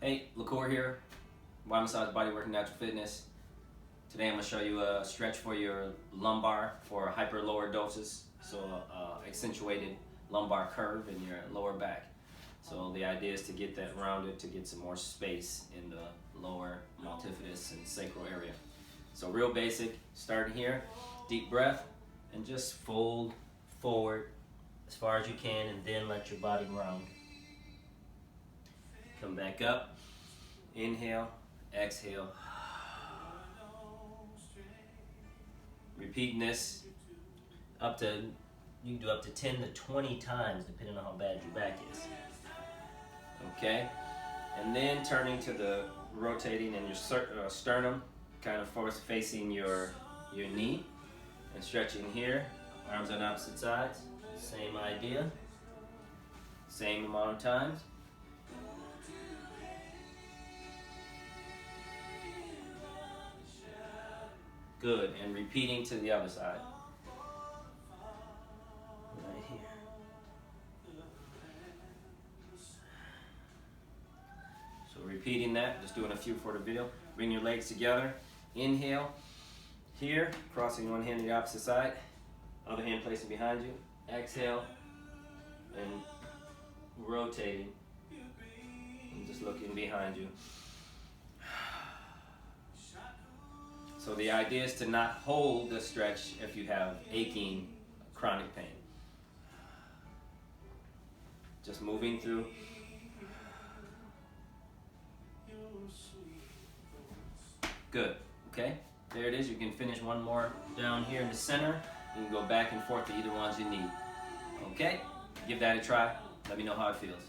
Hey, Lacour here, Why Massage Bodywork and Natural Fitness. Today I'm going to show you a stretch for your lumbar for hyperlordosis, so accentuated lumbar curve in your lower back. So the idea is to get that rounded, to get some more space in the lower multifidus and sacral area. So real basic, starting here, deep breath, and just fold forward as far as you can and then let your body round. Come back up, inhale, exhale. Repeating this you can do up to 10 to 20 times depending on how bad your back is. Okay? And then turning to the rotating in your sternum, kind of force facing your knee, and stretching here, arms on opposite sides. Same idea, same amount of times. Good, and repeating to the other side. Right here. So repeating that, just doing a few for the video. Bring your legs together. Inhale, here, crossing one hand to the opposite side. Other hand placing behind you. Exhale, and rotating. And just looking behind you. So the idea is to not hold the stretch if you have aching, chronic pain. Just moving through. Good, okay? There it is. You can finish one more down here in the center. You can go back and forth to either ones you need. Okay? Give that a try. Let me know how it feels.